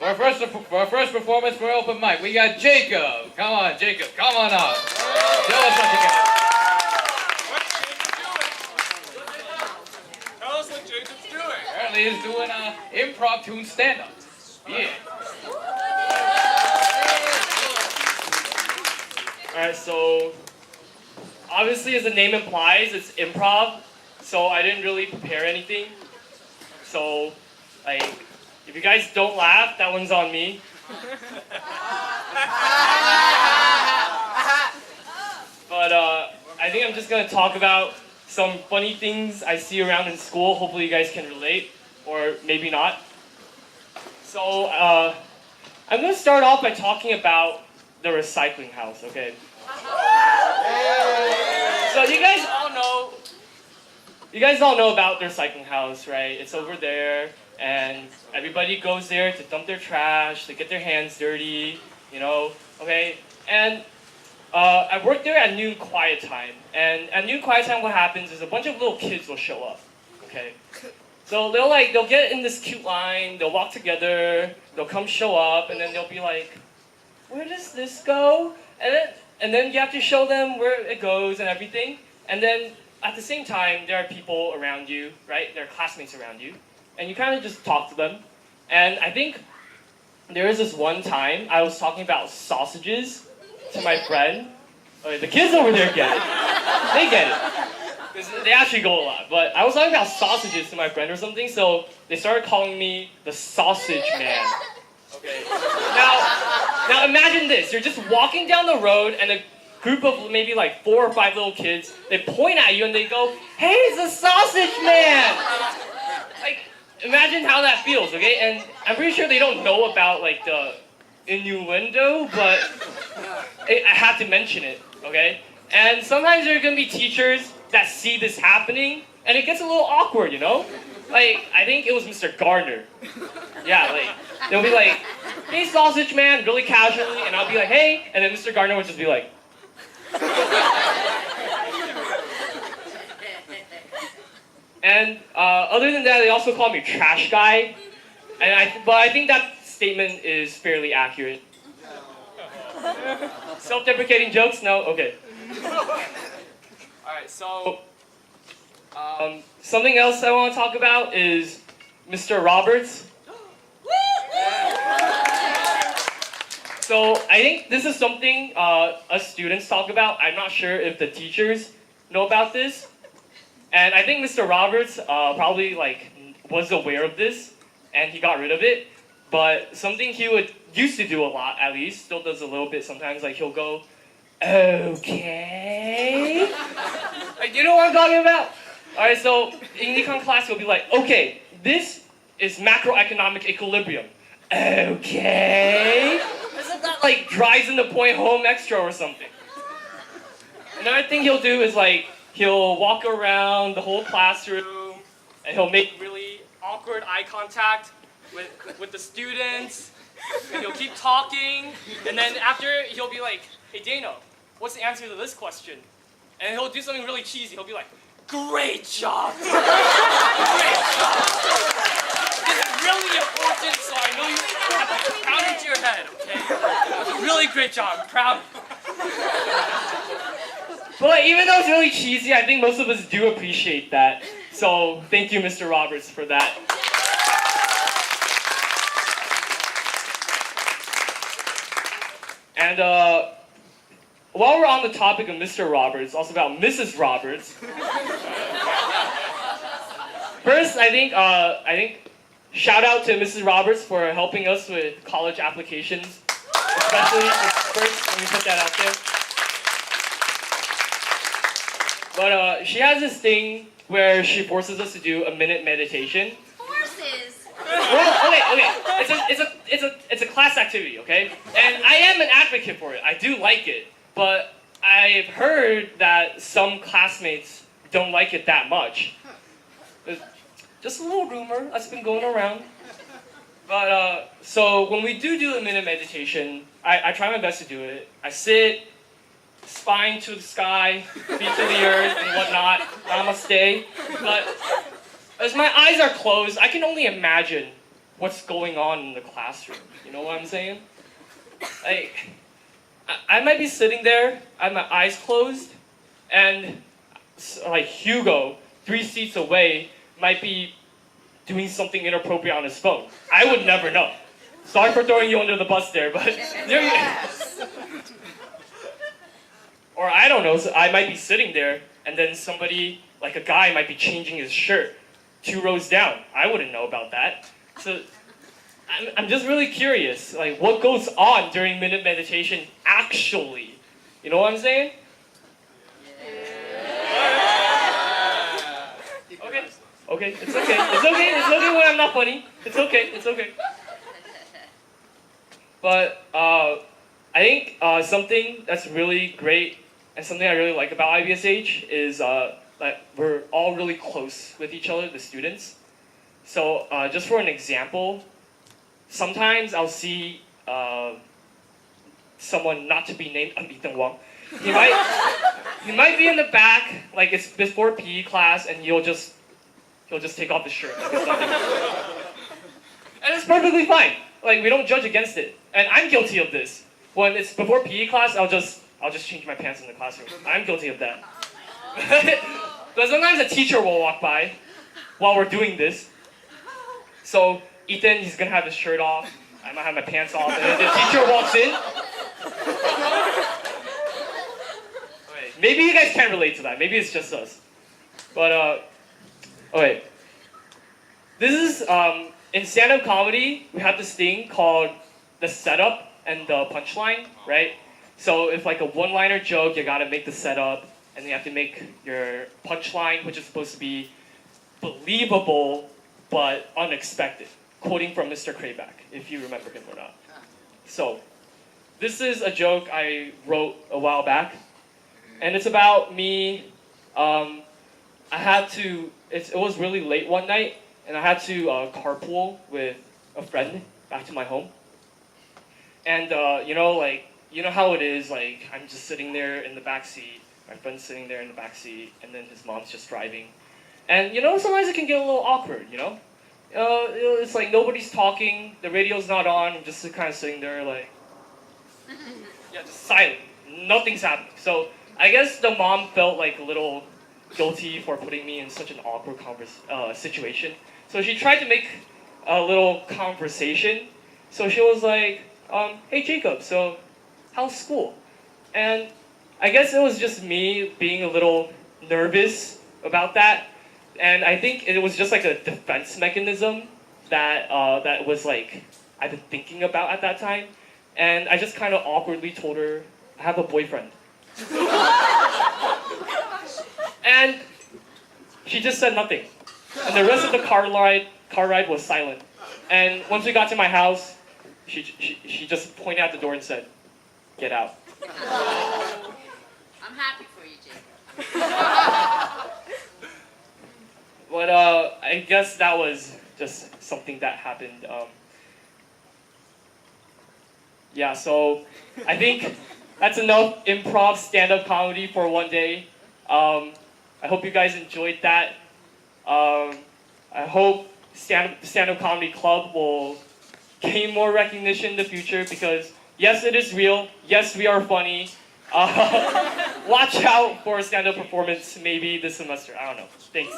For our first performance for open mic, we got Jacob. Come on, Jacob. Come on up. Tell us what you got. Tell us what Jacob's doing. Apparently he's doing improv tune stand-up. Yeah. Alright, so obviously as the name implies, it's improv, so I didn't really prepare anything. So, like, if you guys don't laugh, that one's on me. But I think I'm just gonna talk about some funny things I see around in school. Hopefully you guys can relate, or maybe not. So, I'm gonna start off by talking about the recycling house, okay? So you guys all know about the recycling house, right? It's over there, and everybody goes there to dump their trash, to get their hands dirty, you know, okay? And I work there at noon quiet time, and at noon quiet time what happens is a bunch of little kids will show up, okay? So they'll get in this cute line, they'll walk together, they'll come show up, and then they'll be like, where does this go? And then you have to show them where it goes and everything. And then at the same time, there are people around you, right? There are classmates around you. And you kind of just talk to them. And I think there was this one time I was talking about sausages to my friend. Okay, the kids over there get it. They get it. 'Cause they actually go a lot. But I was talking about sausages to my friend or something, so they started calling me the sausage man. Okay. Now imagine this. You're just walking down the road and a group of maybe like 4 or 5 little kids, they point at you and they go, hey, it's a sausage man! Like, imagine how that feels, okay? And I'm pretty sure they don't know about like the innuendo, but I have to mention it, okay? And sometimes there are gonna be teachers that see this happening and it gets a little awkward, you know? Like, I think it was Mr. Gardner. Yeah, like, they'll be like, hey, sausage man, really casually, and I'll be like, hey, and then Mr. Gardner would just be like, and other than that, they also call me trash guy, but I think that statement is fairly accurate. Self-deprecating jokes? No? Okay. Alright, so something else I want to talk about is Mr. Roberts. So I think this is something us students talk about. I'm not sure if the teachers know about this. And I think Mr. Roberts probably was aware of this and he got rid of it. But something he used to do a lot, at least, still does a little bit sometimes, like he'll go, okay. Like, you know what I'm talking about? Alright, so in econ class he'll be like, okay, this is macroeconomic equilibrium. Okay. Isn't that like drives in the point home extra or something? Another thing he'll do is he'll walk around the whole classroom and he'll make really awkward eye contact with the students. And he'll keep talking, and then after he'll be like, hey Dano, what's the answer to this question? And he'll do something really cheesy. He'll be like, great job! Great job! This is really important, so I know you have to pound into your head, okay? Really great job, I'm proud of you. But even though it's really cheesy, I think most of us do appreciate that. So thank you, Mr. Roberts, for that. And while we're on the topic of Mr. Roberts, also about Mrs. Roberts. First, I think shout out to Mrs. Roberts for helping us with college applications, especially first. Let me put that out there. But she has this thing where she forces us to do a minute meditation. Forces. Well, okay. It's a class activity, okay? And I am an advocate for it. I do like it, but I've heard that some classmates don't like it that much. Just a little rumor that's been going around. But so when we do a minute meditation, I try my best to do it. I sit, spine to the sky, feet to the earth, and whatnot. Namaste. But as my eyes are closed, I can only imagine what's going on in the classroom. You know what I'm saying? Like, I might be sitting there, I have my eyes closed, and like Hugo, 3 seats away, might be doing something inappropriate on his phone. I would never know. Sorry for throwing you under the bus there, but there you Or I don't know, so I might be sitting there, and then somebody, like a guy, might be changing his shirt 2 rows down. I wouldn't know about that. So I'm just really curious, like what goes on during minute meditation actually? You know what I'm saying? Okay. Okay, it's okay. It's okay. It's okay when I'm not funny. It's okay. It's okay. But I think something that's really great and something I really like about IBSH is that we're all really close with each other, the students. So just for an example, sometimes I'll see someone not to be named Lee Wang. He might be in the back, like it's before PE class, and he'll just take off his shirt like it's nothing. And it's perfectly fine. Like we don't judge against it. And I'm guilty of this. When it's before PE class, I'll just change my pants in the classroom. I'm guilty of that. But sometimes a teacher will walk by while we're doing this. So Ethan, he's gonna have his shirt off. I might have my pants off, and then the teacher walks in. Okay, maybe you guys can't relate to that. Maybe it's just us. But okay. This is in stand-up comedy. We have this thing called the setup and the punchline, right? So if like a one-liner joke, you gotta make the setup, and you have to make your punchline, which is supposed to be believable but unexpected. Quoting from Mr. Krayback, if you remember him or not. So, this is a joke I wrote a while back, and it's about me. It was really late one night, and I had to carpool with a friend back to my home. And you know how it is. Like I'm just sitting there in the back seat, my friend's sitting there in the back seat, and then his mom's just driving. And sometimes it can get a little awkward. It's like nobody's talking, the radio's not on, I'm just kind of sitting there like, just silent. Nothing's happening. So I guess the mom felt like a little guilty for putting me in such an awkward situation. So she tried to make a little conversation. So she was like, hey Jacob, so how's school? And I guess it was just me being a little nervous about that. And I think it was just like a defense mechanism that was like I've been thinking about at that time. And I just kind of awkwardly told her, I have a boyfriend. And she just said nothing. And the rest of the car ride was silent. And once we got to my house, she just pointed out the door and said, get out. I'm happy for you, Jacob. But I guess that was just something that happened. So I think that's enough improv stand-up comedy for one day. I hope you guys enjoyed that. I hope stand-up comedy club will gain more recognition in the future because yes, it is real. Yes, we are funny. Watch out for a stand-up performance maybe this semester. I don't know. Thanks.